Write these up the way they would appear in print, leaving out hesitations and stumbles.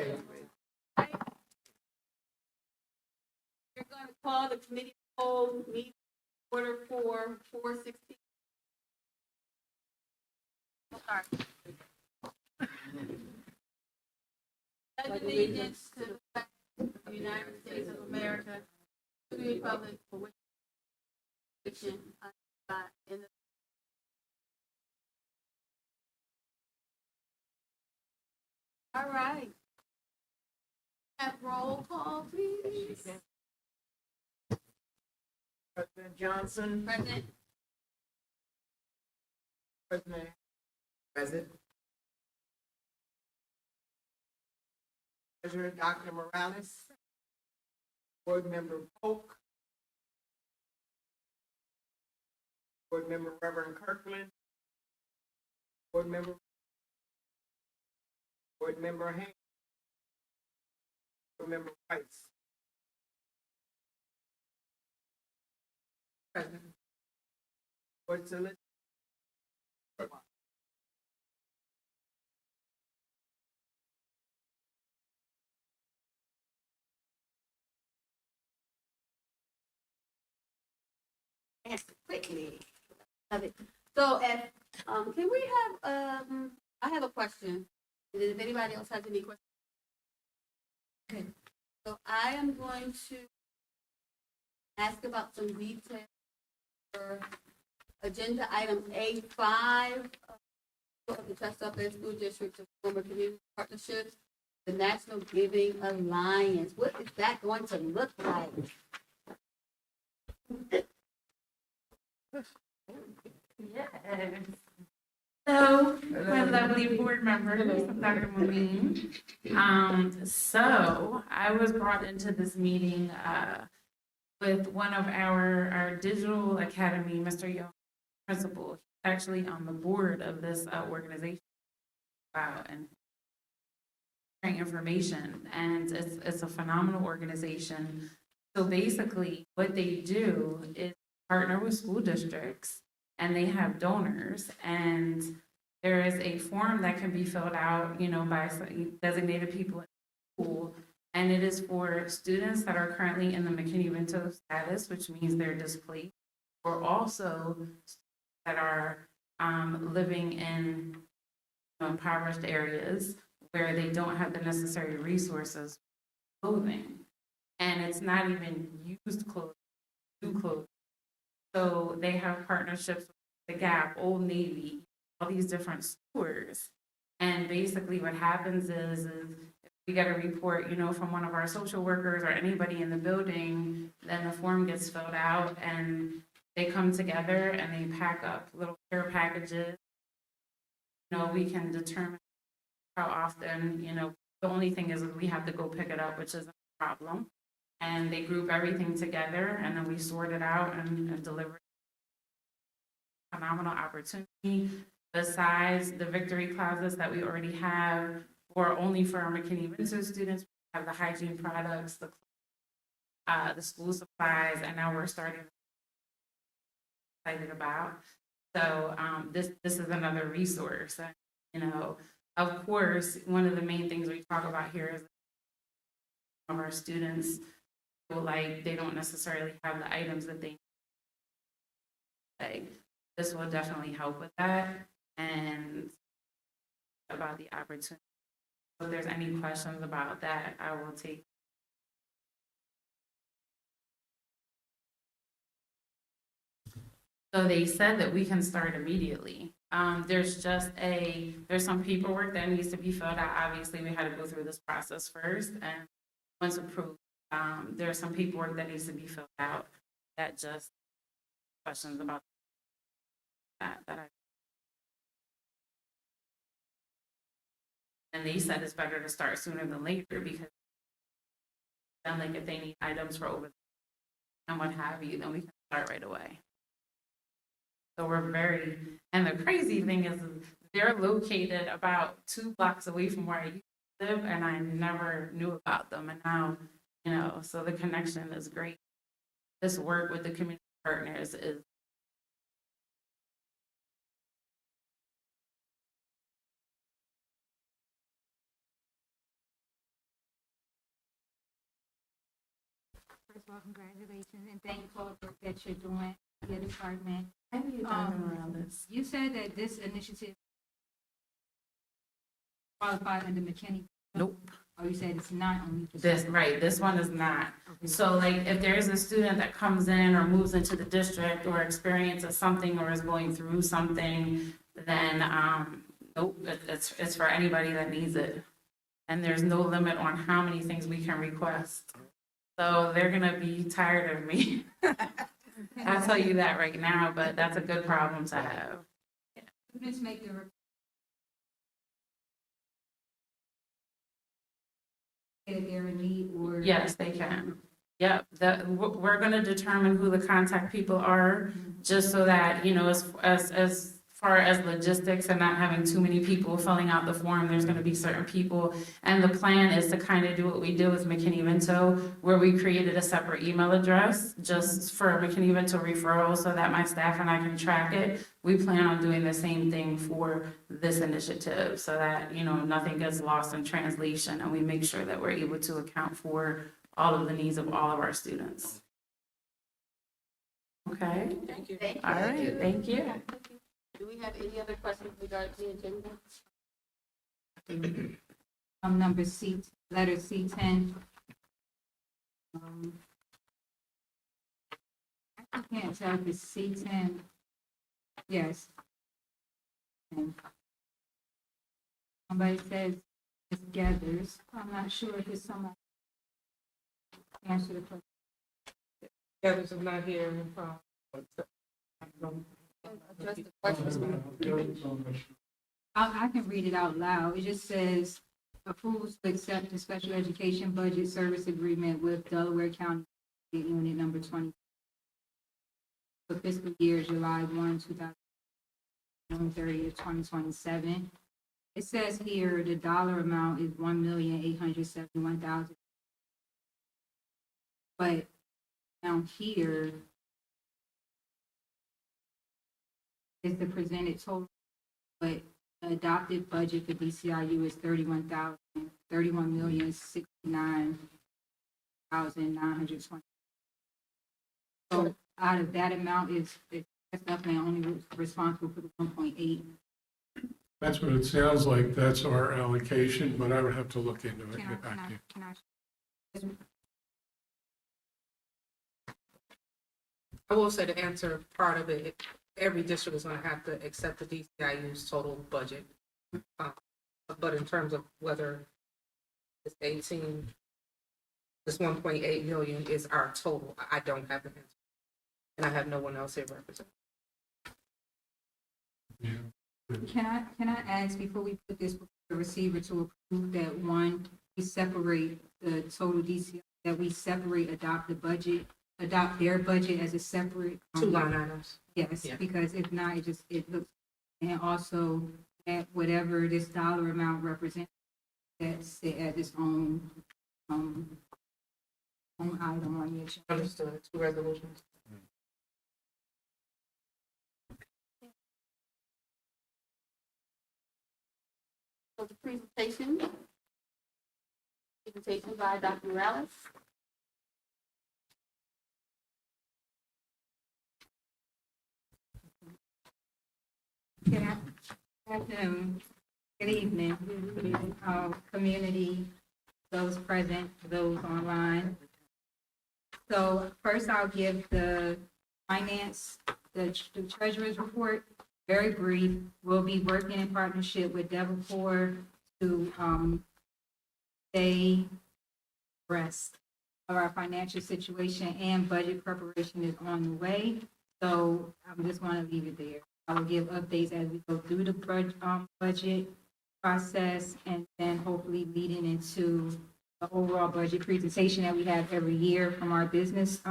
You're going to call the committee poll meeting order for 4:16. Start. Pledge allegiance to the flag of the United States of America, to the republic for which it stands, one nation, under God, indivisible. All right. Have roll call, please. President Johnson. Present. President. Present. Treasurer Dr. Morales. Board Member Polk. Board Member Reverend Kirkland. Board Member Haynes. Board Member Price. President. Board Solicitor. Answer quickly. Love it. So, can we have, I have a question. And if anybody else has any questions. Okay. So I am going to ask about some details for agenda item A5 of the Chestnut Bay School District to form a community partnerships, the National Giving Alliance. What is that going to look like? Yes. So, my lovely board members, Dr. Moline. So I was brought into this meeting with one of our digital academy, Mr. Young, principal. He's actually on the board of this organization. Wow, and sharing information, and it's a phenomenal organization. So basically, what they do is partner with school districts, and they have donors, and there is a form that can be filled out, by designated people in the school, and it is for students that are currently in the McKinney-Vento status, which means they're displaced, or also that are living in impoverished areas where they don't have the necessary resources for clothing, and it's not even used clothes, new clothes. So they have partnerships with the Gap, Old Navy, all these different stores. And basically what happens is if we get a report, from one of our social workers or anybody in the building, then the form gets filled out and they come together and they pack up little care packages. We can determine how often, the only thing is we have to go pick it up, which is a problem. And they group everything together, and then we sort it out and deliver. Phenomenal opportunity. Besides the victory closets that we already have, or only for our McKinney-Vento students, we have the hygiene products, the school supplies, and now we're starting. Excited about. So this is another resource. Of course, one of the main things we talk about here is of our students feel like they don't necessarily have the items that they need. This will definitely help with that, and about the opportunity. So if there's any questions about that, I will take. So they said that we can start immediately. There's some paperwork that needs to be filled out. Obviously, we had to go through this process first, and once approved, there's some paperwork that needs to be filled out. That just questions about that and they said it's better to start sooner than later, because then, if they need items for over and what have you, then we can start right away. So and the crazy thing is they're located about 2 blocks away from where I used to live, and I never knew about them. And now, so the connection is great. This work with the community partners is First of all, congratulations and thank you for the work that you're doing in your department. How are you diving around this? You said that this initiative qualified under McKinney. Nope. Or you said it's not only. for- This one is not. Okay. So like, if there's a student that comes in or moves into the district or experiences something or is going through something, then, nope, it's for anybody that needs it. And there's no limit on how many things we can request. So they're gonna be tired of me. I'll tell you that right now, but that's a good problem to have. Students make the. If they're in need or. Yes, they can. Yep, we're gonna determine who the contact people are, just so that, you know, as far as logistics and not having too many people filling out the form, there's gonna be certain people. And the plan is to kind of do what we did with McKinney-Vento, where we created a separate email address just for McKinney-Vento referrals, so that my staff and I can track it. We plan on doing the same thing for this initiative, so that, you know, nothing gets lost in translation, and we make sure that we're able to account for all of the needs of all of our students. Okay, Thank you. Thank you. all right, thank you. Do we have any other questions regarding the agenda? Number C, letter C10. I can't tell if it's C10. Yes. And somebody says it's gathers. I'm not sure if it's somebody. Answer the question. Others are not here. Address the questions. I can read it out loud. It just says approval to accept the special education budget service agreement with Delaware County Unit Number 20 for fiscal year July 1, 2030 to 2027. It says here the dollar amount is $1,871,000. But down here is the presented total, but the adopted budget for DCIU is $31,069,920. So out of that amount that's definitely only responsible for the 1.8. That's what it sounds like, that's our allocation, but I would have to look into it and Can get back to you. I will say to answer part of it, every district is gonna have to accept the DCIU's total budget. But in terms of whether it's 18, this 1.8 million is our total, I don't have the answer. And I have no one else here representing. Yeah. Can I ask before we put this before the receiver to approve that one, we separate the total DCI, that we separate adopt their budget as a separate. Two line items. Yes, Yeah. because if not, it looks, and also at whatever this dollar amount represents, that's it as its own item on your agenda. Understood, two resolutions. So the presentation by Dr. Morales. Good afternoon, good evening, community, those present, those online. So first I'll give the finance, the treasurer's report, very brief. We'll be working in partnership with Devonport to stay abreast of our financial situation, and budget preparation is on the way. So I'm just going to leave it there. I will give updates as we go through the budget process, and then hopefully leading into the overall budget presentation that we have every year from our business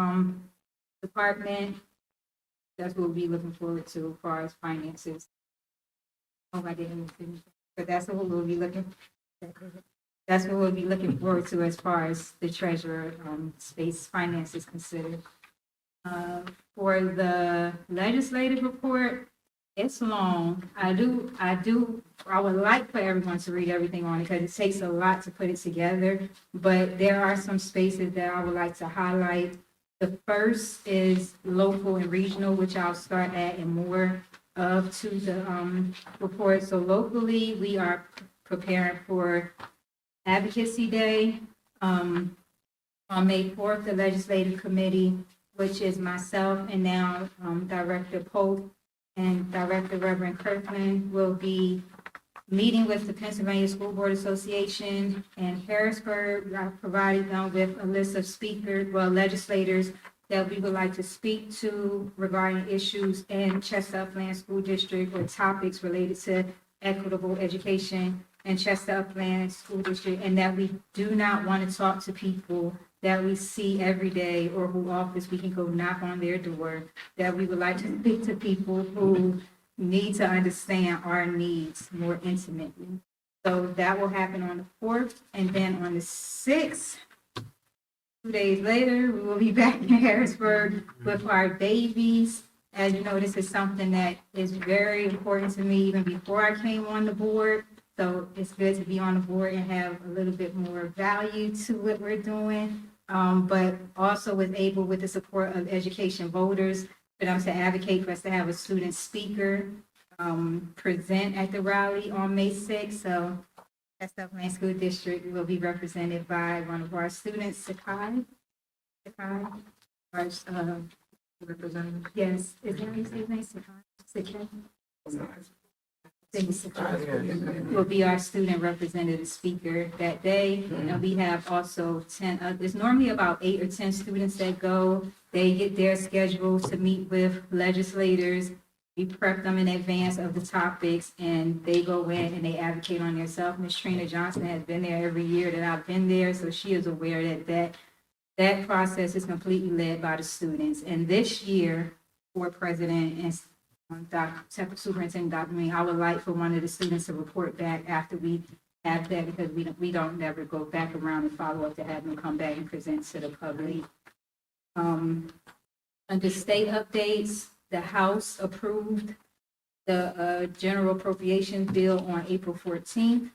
department. That's what we'll be looking forward to as far as finances. Oh, I didn't finish, but that's what we'll be looking. That's what we'll be looking forward to as far as the treasurer space finance is considered. For the legislative report, it's long. I would like for everyone to read everything on it because it takes a lot to put it together. But there are some spaces that I would like to highlight. The first is local and regional, which I'll start adding more of to the report. So locally, we are preparing for Advocacy Day. On May 4th, the Legislative Committee, which is myself and now Director Pope and Director Reverend Kirkland, will be meeting with the Pennsylvania School Board Association and Harrisburg. I provided them with a list of legislators that we would like to speak to regarding issues in Chester Upland School District or topics related to equitable education in Chester Upland School District, and that we do not want to talk to people that we see every day or who office we can go knock on their door, that we would like to speak to people who need to understand our needs more intimately. So that will happen on the 4th, and then on the 6th, 2 days later, we will be back in Harrisburg with our babies. As you know, this is something that is very important to me even before I came on the board. So it's good to be on the board and have a little bit more value to what we're doing. But also was able, with the support of education voters, for them to advocate for us to have a student speaker present at the rally on May 6th. So Chester Upland School District will be represented by one of our students, Sakai. Our, Representative. yes, is that his name? Sakai? Will be our student representative speaker that day. And we have also 10, there's normally about 8 or 10 students that go. They get their schedule to meet with legislators. We prep them in advance of the topics, and they go in and they advocate on themselves. Ms. Trina Johnson has been there every year that I've been there, so she is aware that process is completely led by the students. And this year, for President and Superintendent Dr. Meany, I would like for one of the students to report back after we have that, because we don't never go back around and follow up to have them come back and present to the public. Under state updates, the House approved the general appropriations bill on April 14th.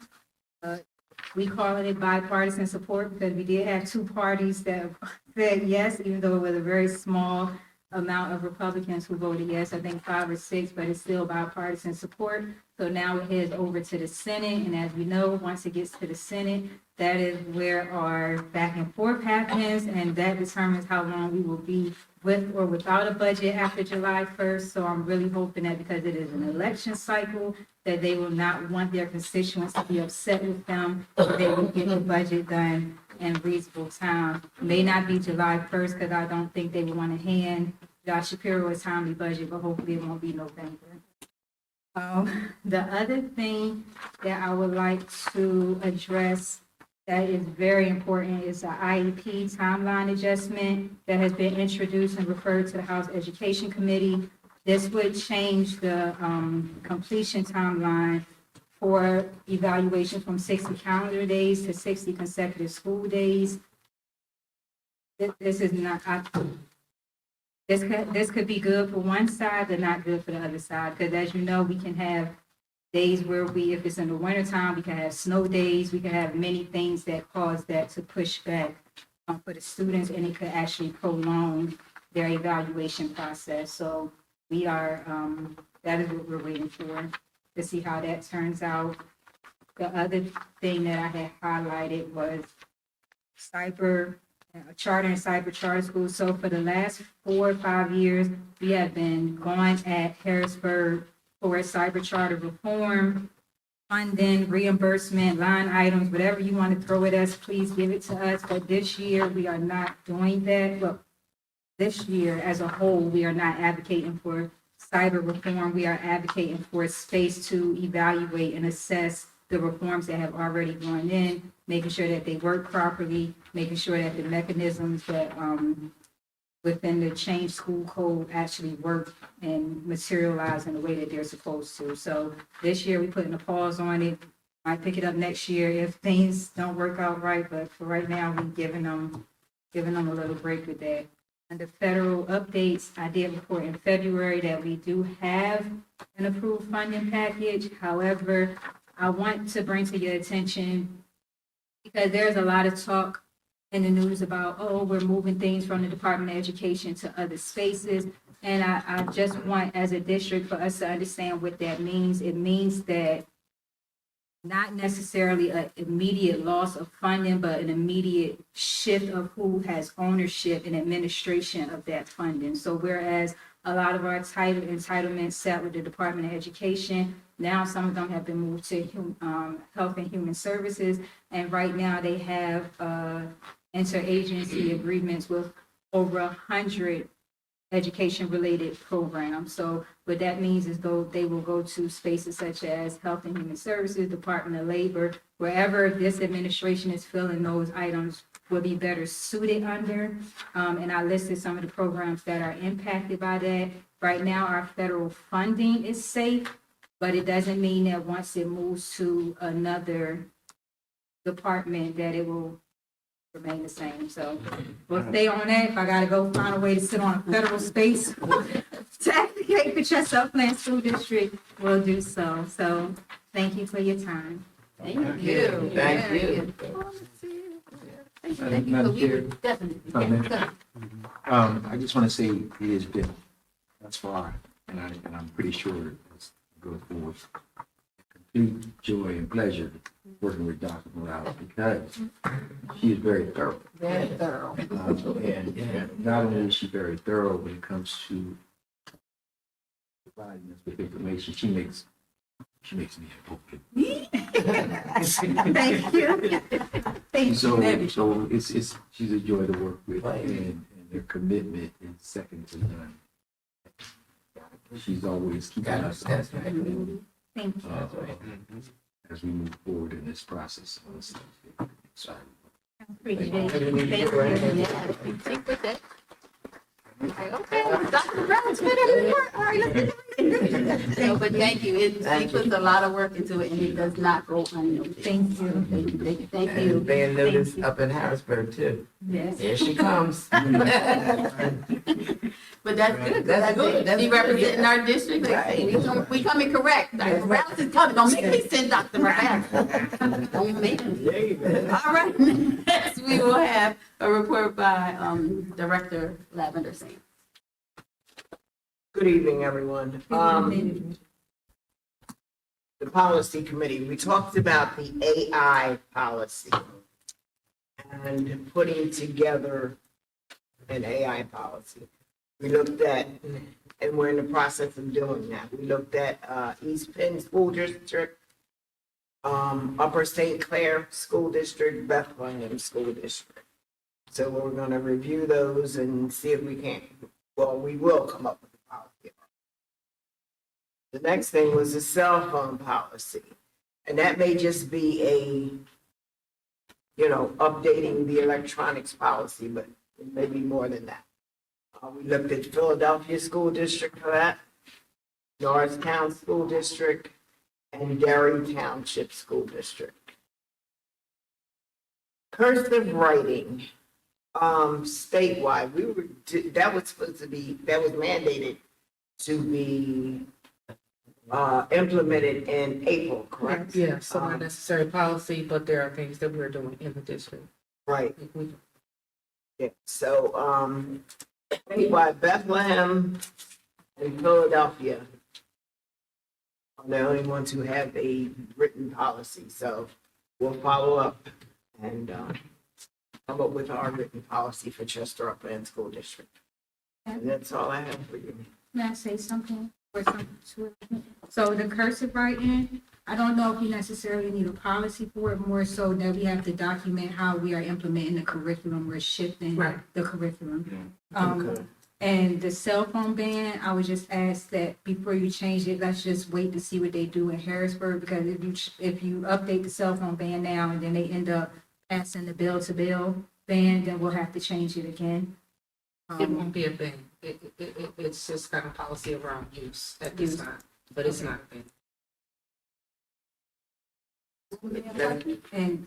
We call it bipartisan support because we did have 2 parties that said yes, even though it was a very small amount of Republicans who voted yes, I think 5 or 6, but it's still bipartisan support. So now it heads over to the Senate, and as we know, once it gets to the Senate, that is where our back and forth happens, and that determines how long we will be with or without a budget after July 1st. So I'm really hoping that because it is an election cycle, that they will not want their constituents to be upset with them, that they will get the budget done in reasonable time. May not be July 1st, because I don't think they would want to hand Josh Shapiro a timely budget, but hopefully it won't be November. The other thing that I would like to address that is very important is the IEP timeline adjustment that has been introduced and referred to the House Education Committee. This would change the completion timeline for evaluation from 60 calendar days to 60 consecutive school days. This is not, this could be good for one side, but not good for the other side, because as you know, we can have days where if it's in the wintertime, we can have snow days, we can have many things that cause that to push back for the students, and it could actually prolong their evaluation process. So we are, that is what we're waiting for, to see how that turns out. The other thing that I had highlighted was charter and cyber charter schools. So for the last 4 or 5 years, we have been going at Harrisburg for cyber charter reform, funding, reimbursement, line items, whatever you want to throw at us, please give it to us. But this year, we are not doing that. Well, this year as a whole, we are not advocating for cyber reform. We are advocating for space to evaluate and assess the reforms that have already gone in, making sure that they work properly, making sure that the mechanisms that within the change school code actually work and materialize in the way that they're supposed to. So this year we putting a pause on it. Might pick it up next year if things don't work out right, but for right now, we're giving them a little break with that. Under federal updates, I did report in February that we do have an approved funding package. However, I want to bring to your attention, because there's a lot of talk in the news about, oh, we're moving things from the Department of Education to other spaces. And I just want, as a district, for us to understand what that means. It means that not necessarily an immediate loss of funding, but an immediate shift of who has ownership and administration of that funding. So whereas a lot of our entitlements sat with the Department of Education, now some of them have been moved to Health and Human Services. And right now they have interagency agreements with over 100 education-related programs. So what that means is they will go to spaces such as Health and Human Services, Department of Labor, wherever this administration is feeling those items will be better suited under. And I listed some of the programs that are impacted by that. Right now, our federal funding is safe, but it doesn't mean that once it moves to another department that it will remain the same. So we'll stay on that. If I gotta go find a way to sit on a federal space to advocate for Chestnut Plant School District, we'll do so. So thank you for your time. Thank you. Thank Very you. good. Thank you. So Madam we Chair. would definitely, Madam yes, Chair. go. I just want to say it has been thus far, and I'm pretty sure it's going forward. Complete joy and pleasure working with Dr. Morales because she is very thorough. Very thorough. And not only is she very thorough when it comes to providing us with information, she makes me happy. Thank you. Thank you. So she's a joy to work with, and their commitment is second to none. She's always keeping us That's right. Thank you. as we move forward in this process. So, Appreciate it. Thank you. Yeah, you stick with it. Okay, Dr. Brown's been in the work. All right, let's do it. No, but thank you. It puts a lot of work into it and it does not go unnoticed. Thank you. Thank you, thank you, thank you. And being noticed Thank you. up in Harrisburg too. Yes. Here she comes. But that's good. That's good. That's She good, representing yeah. our district. Like, Right. we coming correct. Dr. Brown is coming. Don't make me send Dr. Brown. Don't make me. There you go. All right, next we will have a report by Director Lavender Singh. Good evening, everyone. The policy committee, we talked about the AI policy and putting together an AI policy. We looked at, and we're in the process of doing that. We looked at East Penn School District, Upper St. Clair School District, Bethlehem School District. So we're gonna review those and see if we can, well, we will come up with a policy. The next thing was the cell phone policy. And that may just be updating the electronics policy, but it may be more than that. We looked at Philadelphia School District for that, Norristown School District, and Derry Township School District. Cursive writing, statewide, that was mandated to be implemented in April, correct? Yeah, so not necessary policy, but there are things that we're doing in the district. Right. We- Yeah, so, statewide, Bethlehem and Philadelphia are the only ones who have a written policy, so we'll follow up and, come up with our written policy for Chester Upland School District. And that's all I have for you. May I say something? Or something to it? So the cursive writing, I don't know if you necessarily need a policy for it, more so that we have to document how we are implementing the curriculum, we're shifting Right. the curriculum. Okay. And the cell phone ban, I would just ask that before you change it, let's just wait to see what they do in Harrisburg, because if you update the cell phone ban now and then they end up passing the bill-to-bill ban, then we'll have to change it again. It won't be a ban. It's just kind of policy around use at this time, but it's not a ban. And,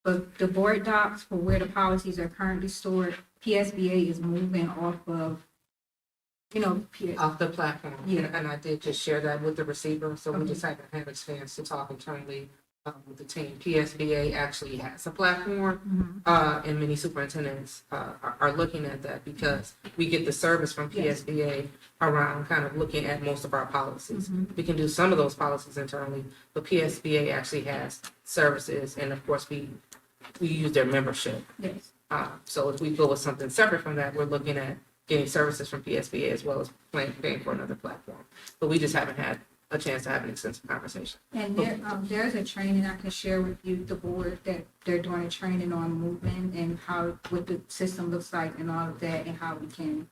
but the board docs for where the policies are currently stored, PSBA is moving off of, Off the platform. Yeah. And I did just share that with the receiver, so we just haven't had a chance to talk internally with the team. PSBA actually has a platform, and many superintendents are looking at that because we get the service from PSBA around kind of looking at most of our policies. We can do some of those policies internally, but PSBA actually has services, and of course, we use their membership. Yes. So if we go with something separate from that, we're looking at getting services from PSBA as well as paying for another platform. But we just haven't had a chance to have an extensive conversation. And there's a training I can share with you, the board, that they're doing a training on movement and how, what the system looks like and all of that, and how we can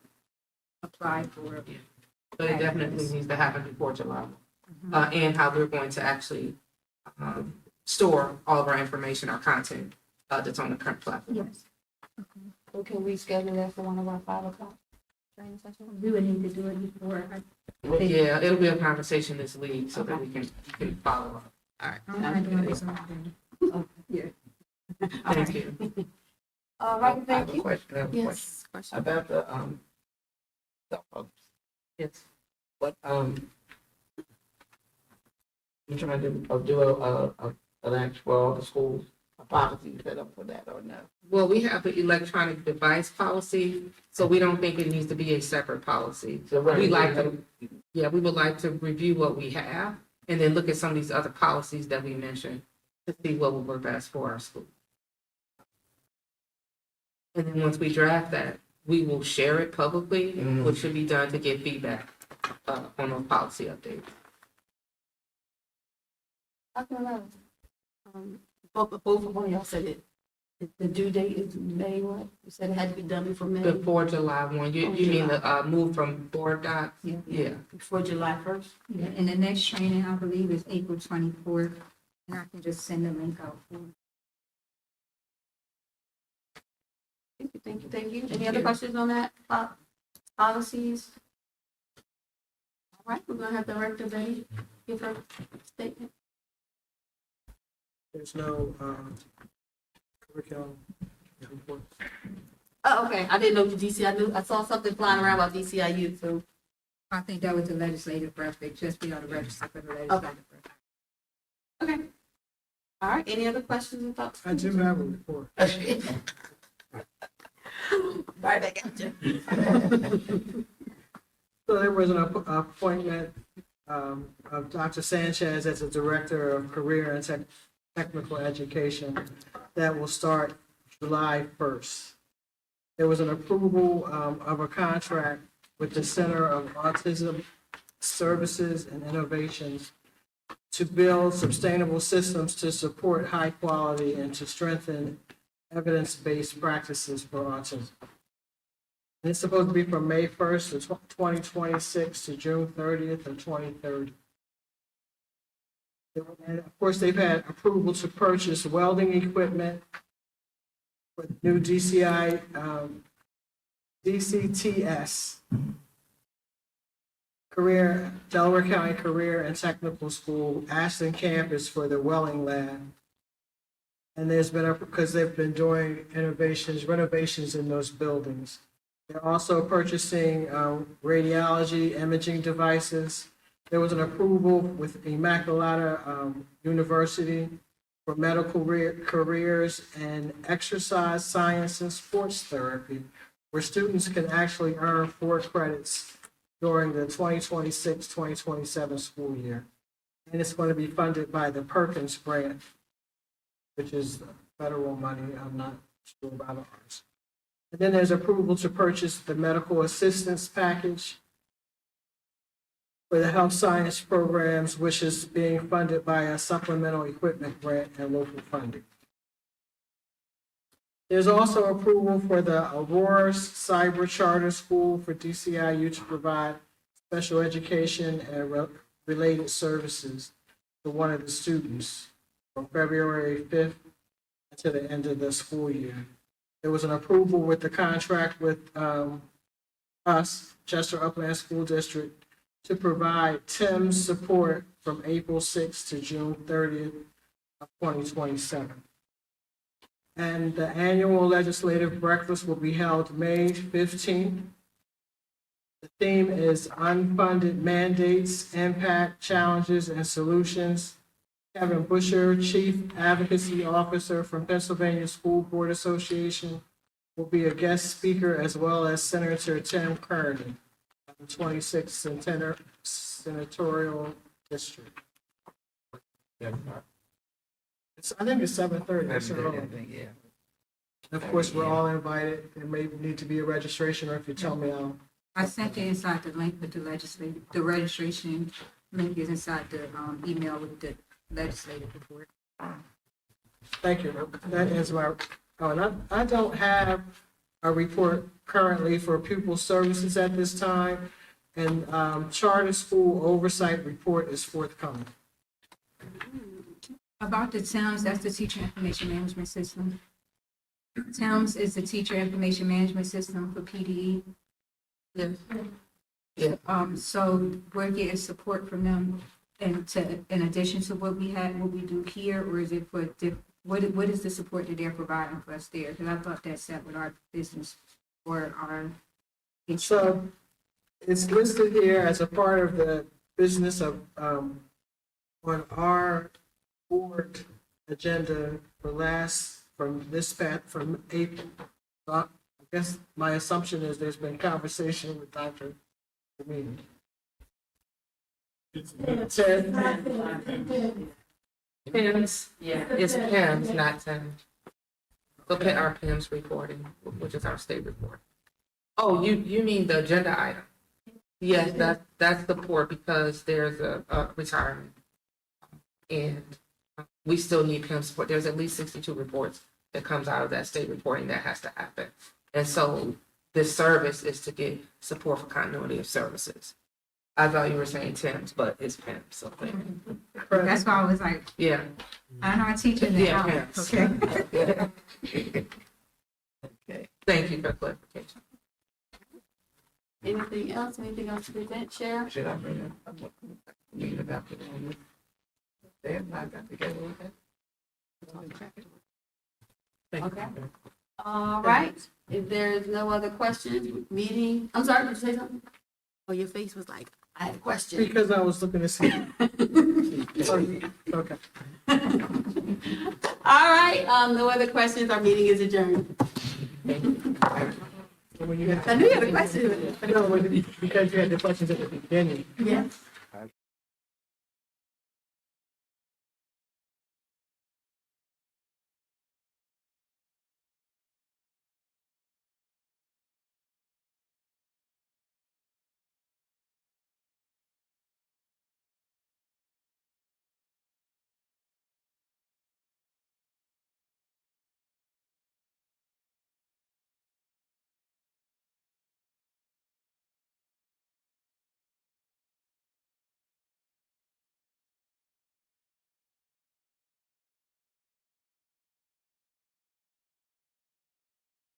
apply for it. But it definitely needs to happen before July. And how we're going to actually store all of our information, our content that's on the current platform. Yes. So can we schedule that for one of our 5 o'clock training sessions? We would need to do it before. Yeah, it'll be a conversation this week so that we can follow up. All right. I'm not doing this on Yeah. Thank you. All right, I have thank a you. question, I have a question Yes, question. about the, cell phones. Yes. What, you trying to do an actual, the schools, a policy set up for that or no? Well, we have the electronic device policy, so we don't think it needs to be a separate policy. So right, We like to, we would like to review what we have and then look at some of these other policies that we mentioned to see what would work best for our school. And then once we draft that, we will share it publicly, which should be done to get feedback on those policy updates. Dr. Love, both of y'all said it. The due date is May what? You said it had to be done before May? Before July 1, you mean the move from board docs? Yeah. Yeah. Before July 1st? Yeah, and the next training, I believe, is April 24th, and I can just send the link out for you. Thank you. Any other questions on that? Policies? All right, we're gonna have Director Betty give her statement. There's no curriculum report. Oh, okay, I didn't know the DCI, I saw something flying around about DCIU, so, I think that was the legislative breakfast, just be on the register for the legislative breakfast. okay. All right, any other questions and thoughts? I do have a report. Right back at you. So there was an appointment of Dr. Sanchez as the Director of Career and Technical Education that will start July 1st. There was an approval of a contract with the Center of Autism Services and Innovations to build sustainable systems to support high quality and to strengthen evidence-based practices for autism. And it's supposed to be from May 1st to 2026 to June 30th of 2030. And of course, they've had approval to purchase welding equipment for the new DCTS, Delaware County Career and Technical School, Ashland campus for the welding lab. And there's been, because they've been doing renovations in those buildings. They're also purchasing radiology imaging devices. There was an approval with Immaculata University for medical careers and exercise science and sports therapy, where students can actually earn 4 credits during the 2026-2027 school year. And it's going to be funded by the Perkins Grant, which is federal money. I'm not sure about ours. And then there's approval to purchase the medical assistance package for the health science programs, which is being funded by a supplemental equipment grant and local funding. There's also approval for the Aurora Cyber Charter School for DCIU to provide special education and related services to one of the students from February 5th to the end of the school year. There was an approval with the contract with us, Chester Upland School District, to provide TIMS support from April 6th to June 30th of 2027. And the annual legislative breakfast will be held May 15th. The theme is unfunded mandates, impact, challenges, and solutions. Kevin Busher, Chief Advocacy Officer from Pennsylvania School Board Association, will be a guest speaker, as well as Senator Tim Kearney, of the 26th Senatorial District. I think it's 7:30, that's early. Of course, we're all invited. There may need to be a registration, or if you tell me, I sent you inside the link with the registration link is inside the, email with the legislative report. thank you. That is my, and I don't have a report currently for pupil services at this time. And charter school oversight report is forthcoming. About the TIMS, that's the Teacher Information Management System. TIMS is the Teacher Information Management System for PDE. Yes. So we're getting support from them and in addition to what we do here, or is it for, what is the support that they're providing for us there? Because I thought that set with our business or our. So it's listed here as a part of the business of, on our board agenda from April. So I guess my assumption is there's been conversation with Dr. Demeter. PIMS, it's PIMS, not TIMS. Look at our PIMS reporting, which is our state report. Oh, you mean the agenda item? Yes, that's the report because there's a retirement. And we still need PIMS support. There's at least 62 reports that comes out of that state reporting that has to happen. And so this service is to get support for continuity of services. I thought you were saying TIMS, but it's PIMS, so That's why I was like, yeah. I know I teach in Yeah, there. PIMS. Okay. Okay, thank you for clarification. Anything else to present, Sheriff? Should I bring up? Meeting about the, they have not got together with that? Okay. All right, if there's no other questions, meeting, I'm sorry, did you say something? Oh, your face was like, I have a question. Because I was looking to see. Okay. All right, no other questions, our meeting is adjourned. When you had, I knew you had a question. no, because you had the questions at the beginning. Yes.